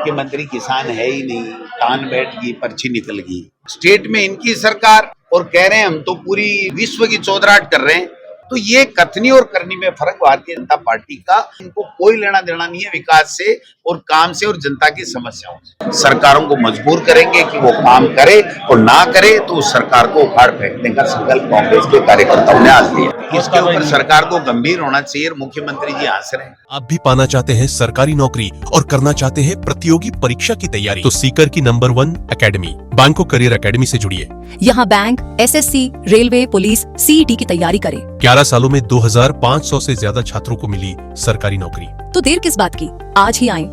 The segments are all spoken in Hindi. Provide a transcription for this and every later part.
मुख्यमंत्री किसान है ही नहीं, कान बैठ गई पर्ची निकल गई। स्टेट में इनकी सरकार और कह रहे हैं हम तो पूरी विश्व की चौधराहट कर रहे हैं। तो ये कथनी और करनी में फर्क भारतीय जनता पार्टी का, इनको कोई लेना देना नहीं है विकास से और काम से और जनता की समस्याओं से। सरकारों को मजबूर करेंगे कि वो काम करे और ना करे तो उस सरकार को उखाड़ फेंकने का संकल्प कांग्रेस के कार्यकर्ताओं ने आज लिया। इसके ऊपर सरकार को गंभीर होना चाहिए। मुख्यमंत्री जी हंस रहे हैं। आप भी पाना चाहते हैं सरकारी नौकरी और करना चाहते हैं प्रतियोगी परीक्षा की तैयारी, तो सीकर की नंबर 1 एकेडमी बैंको करियर एकेडमी से जुड़िए। यहाँ bank, SSC, railway, police, CET की तैयारी करें। 11 सालों में 2500 से ज्यादा छात्रों को मिली सरकारी नौकरी। तो देर किस बात की, आज ही आएं।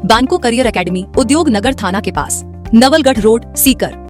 बैंको करियर एकेडमी, उद्योग नगर थाना के पास, नवलगढ़ रोड, सीकर।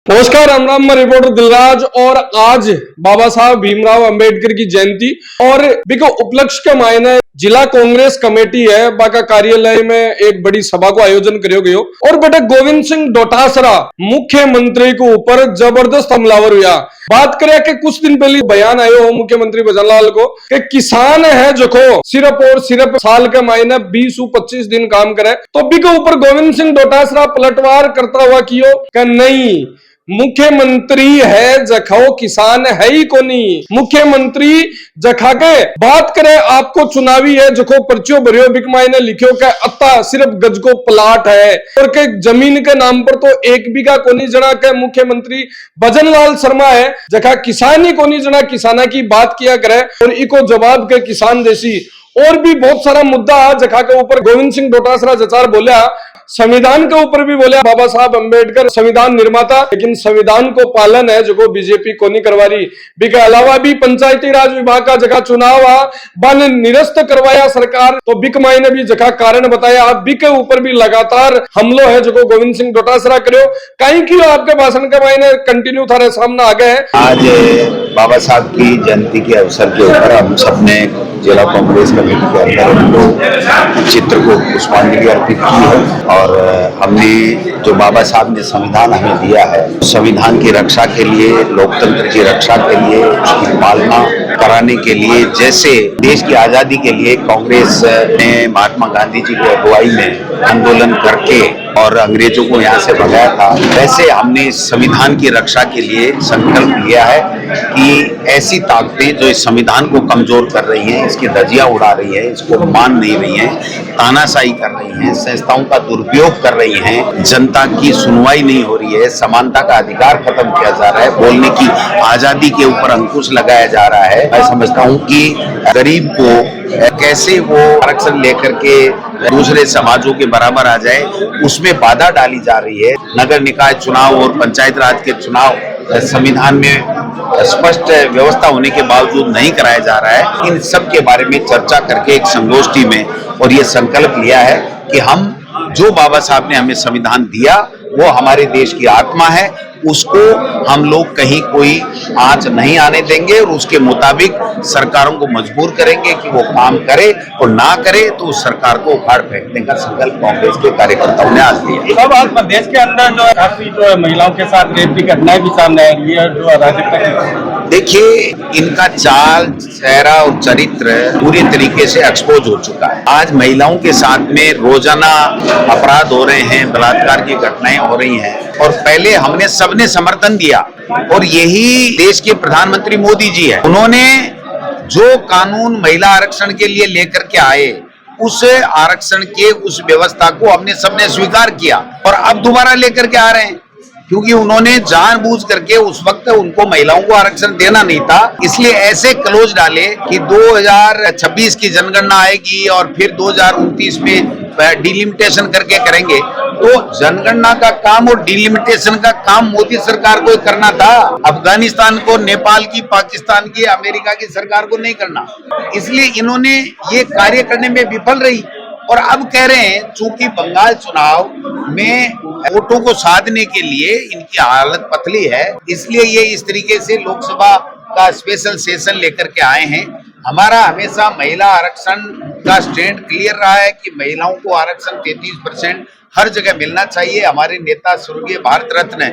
नमस्कार, राम राम। मैं रिपोर्टर दिलराज और आज बाबा साहब भीमराव अंबेडकर की जयंती और बिको उपलक्ष्य के मायने जिला कांग्रेस कमेटी है बाका कार्यालय में एक बड़ी सभा को आयोजन करो गयो और बेटा गोविंद सिंह डोटासरा मुख्यमंत्री के ऊपर जबरदस्त हमलावर हुआ। बात करें कि कुछ दिन पहले बयान आयो हो मुख्यमंत्री भजनलाल को कि किसान है जो सिर्फ और सिर्फ साल के मायने 20-25 दिन काम करे, तो बिको ऊपर गोविंद सिंह डोटासरा पलटवार करता हुआ कियो कि नहीं, मुख्यमंत्री है जखो किसान है ही कोनी। मुख्यमंत्री जखा के बात करे आपको चुनावी है जखो पर्चियों भरियो बिकमाई ने लिखियो के अत्ता सिर्फ गज को प्लाट है और के जमीन के नाम पर तो एक बीघा कोनी जना के मुख्यमंत्री भजनलाल शर्मा है जखा किसान ही कोनी जना किसाना की बात किया करे और इको जवाब के किसान देसी और भी बहुत सारा मुद्दा जखा के ऊपर गोविंद सिंह डोटासरा जचार बोलिया। संविधान के ऊपर भी बोले बाबा साहब अंबेडकर संविधान निर्माता, लेकिन संविधान को पालन है जो बीजेपी को नहीं करवा रही। के अलावा भी पंचायती राज विभाग का जगह चुनाव बन निरस्त करवाया सरकार, तो बिक माई ने भी जगह कारण बताया। आप बिक के ऊपर भी लगातार हमलो है जो गोविंद सिंह डोटासरा करो कहीं की आपके भाषण के मायने कंटिन्यू थारे सामने आ गए। आज बाबा साहब की जयंती के अवसर के ऊपर हम सबने जिला कांग्रेस कमेटी के अंदर चित्र को पुष्पांजलि अर्पित की है और हमने जो बाबा साहब ने संविधान हमें दिया है, संविधान की रक्षा के लिए, लोकतंत्र की रक्षा के लिए, उसकी पालना कराने के लिए, जैसे देश की आजादी के लिए कांग्रेस ने महात्मा गांधी जी की अगुवाई में आंदोलन करके और अंग्रेजों को यहाँ से भगाया था, वैसे हमने संविधान की रक्षा के लिए संकल्प लिया है कि ऐसी ताकतें जो इस संविधान को कमजोर कर रही हैं, इसकी धज्जियां उड़ा रही है, इसको मान नहीं रही हैं, तानाशाही कर रही हैं, संस्थाओं का दुरुपयोग कर रही हैं, जनता की सुनवाई नहीं हो रही है, समानता का अधिकार खत्म किया जा रहा है, बोलने की आजादी के ऊपर अंकुश लगाया जा रहा है। मैं समझता हूँ कि गरीब को कैसे वो आरक्षण लेकर के दूसरे समाजों के बराबर आ जाए, उसमें बाधा डाली जा रही है। नगर निकाय चुनाव और पंचायत राज के चुनाव संविधान में स्पष्ट व्यवस्था होने के बावजूद नहीं कराया जा रहा है। इन सब के बारे में चर्चा करके एक संगोष्ठी में और ये संकल्प लिया है कि हम जो बाबा साहब ने हमें संविधान दिया वो हमारे देश की आत्मा है, उसको हम लोग कहीं कोई आंच नहीं आने देंगे और उसके मुताबिक सरकारों को मजबूर करेंगे कि वो काम करे और ना करे तो उस सरकार को उखाड़ फेंकने का संकल्प कांग्रेस के कार्यकर्ताओं ने आज लिया। अब आज प्रदेश के अंदर जो है काफी जो महिलाओं के साथ रेप की घटनाएं भी सामने आ रही है, जो अराजकता। देखिए, इनका चाल, चेहरा और चरित्र पूरी तरीके से एक्सपोज हो चुका है। आज महिलाओं के साथ में रोजाना अपराध हो रहे हैं, बलात्कार की घटनाएं हो रही हैं और पहले हमने सबने समर्थन दिया और यही देश के प्रधानमंत्री मोदी जी है। उन्होंने जो कानून महिला आरक्षण के लिए लेकर के आए, उस आरक्षण के उस व्यवस्था को हमने सबने स्वीकार किया और अब दोबारा लेकर के आ रहे हैं, क्योंकि उन्होंने जानबूझ करके उस वक्त उनको महिलाओं को आरक्षण देना नहीं था, इसलिए ऐसे क्लोज डाले कि 2026 की जनगणना आएगी और फिर 2029 में डिलिमिटेशन करके करेंगे। तो जनगणना का काम और डिलिमिटेशन का काम मोदी सरकार को करना था, अफगानिस्तान को, नेपाल की, पाकिस्तान की, अमेरिका की सरकार को नहीं करना। इसलिए इन्होंने ये कार्य करने में विफल रही और अब कह रहे हैं चूंकि बंगाल चुनाव में वोटों को साधने के लिए इनकी हालत पतली है, इसलिए ये इस तरीके से लोकसभा का स्पेशल सेशन लेकर के आए हैं। हमारा हमेशा महिला आरक्षण का स्टैंड क्लियर रहा है कि महिलाओं को आरक्षण 33% हर जगह मिलना चाहिए। हमारे नेता स्वर्गीय भारत रत्न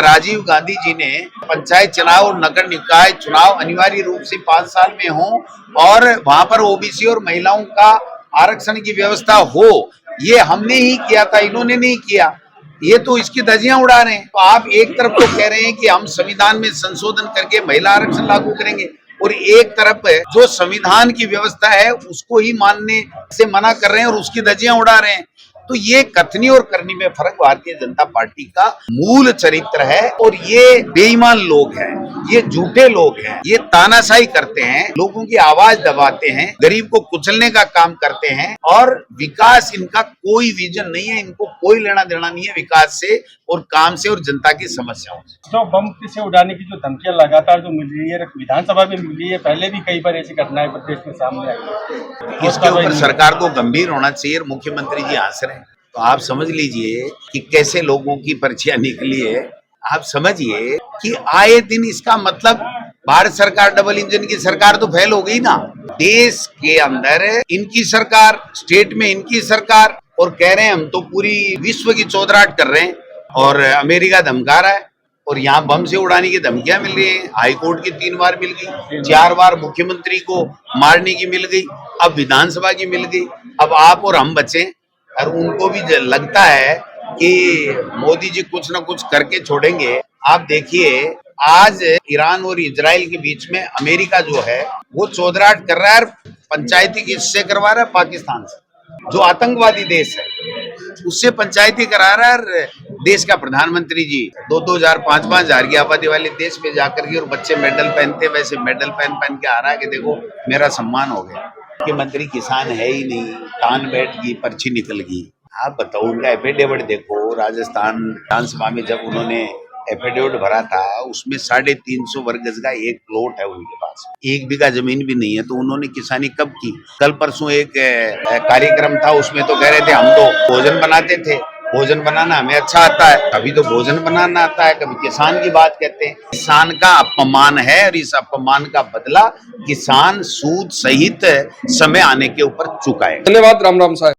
राजीव गांधी जी ने पंचायत चुनाव और नगर निकाय चुनाव अनिवार्य रूप से 5 साल में हो और वहां पर ओबीसी और महिलाओं का आरक्षण की व्यवस्था हो, ये हमने ही किया था, इन्होंने नहीं किया। ये तो इसकी धज्जियां उड़ा रहे हैं। तो आप एक तरफ तो कह रहे हैं कि हम संविधान में संशोधन करके महिला आरक्षण लागू करेंगे, और एक तरफ जो संविधान की व्यवस्था है उसको ही मानने से मना कर रहे हैं और उसकी धज्जियां उड़ा रहे हैं। तो ये कथनी और करनी में फर्क भारतीय जनता पार्टी का मूल चरित्र है। और ये बेईमान लोग हैं, ये झूठे लोग हैं, ये तानाशाही करते हैं, लोगों की आवाज दबाते हैं, गरीब को कुचलने का काम करते हैं, और विकास इनका कोई विजन नहीं है। इनको कोई लेना देना नहीं है विकास से और काम से और जनता की समस्याओं से। जो बम से उड़ाने की जो धमकियां लगातार जो मिल रही है, विधानसभा में मिल रही है, पहले भी कई बार ऐसी घटनाएं प्रदेश में सामने आई है। इसके ऊपर सरकार को गंभीर होना चाहिए। मुख्यमंत्री जी हंस रहे हैं, तो आप समझ लीजिए कि कैसे लोगों की पर्चियां निकली है। आप समझिए कि आए दिन इसका मतलब भारत सरकार डबल इंजन की सरकार तो फेल हो गई ना। देश के अंदर इनकी सरकार, स्टेट में इनकी सरकार, और कह रहे हैं हम तो पूरी विश्व की चौधराहट कर रहे हैं, और अमेरिका धमका रहा है, और यहाँ बम से उड़ाने की धमकियां मिल रही है। हाई कोर्ट की 3 बार मिल गई, 4 बार मुख्यमंत्री को मारने की मिल गई, अब विधानसभा की मिल गई। अब आप और हम बचे, और उनको भी लगता है कि मोदी जी कुछ ना कुछ करके छोड़ेंगे। आप देखिए, आज ईरान और इजराइल के बीच में अमेरिका जो है वो चौधराहट कर रहा है, पंचायती किससे करवा रहा है? पाकिस्तान से, जो आतंकवादी देश है उससे पंचायती करा रहा है। देश का प्रधानमंत्री जी 2-2 हजार 5-5 हजार की आबादी वाले देश में जाकर के, और बच्चे मेडल पहनते, वैसे मेडल पहन के आ रहा है कि देखो मेरा सम्मान हो गया। मुख्यमंत्री किसान है ही नहीं, कान बैठ गई, पर्ची निकल गई। आप बताओ, उनका एफिडेविट देखो। राजस्थान विधानसभा में जब उन्होंने एफिडेविट भरा था, उसमें 350 वर्ग गज का एक प्लॉट है उनके पास, 1 बीघा जमीन भी नहीं है। तो उन्होंने किसानी कब की? कल परसों एक कार्यक्रम था, उसमें तो कह रहे थे हम तो भोजन बनाते थे, भोजन बनाना हमें अच्छा आता है। कभी तो भोजन बनाना आता है, कभी किसान की बात कहते हैं। किसान का अपमान है, और इस अपमान का बदला किसान सूद सहित समय आने के ऊपर चुकाएगा। धन्यवाद। राम राम साहब।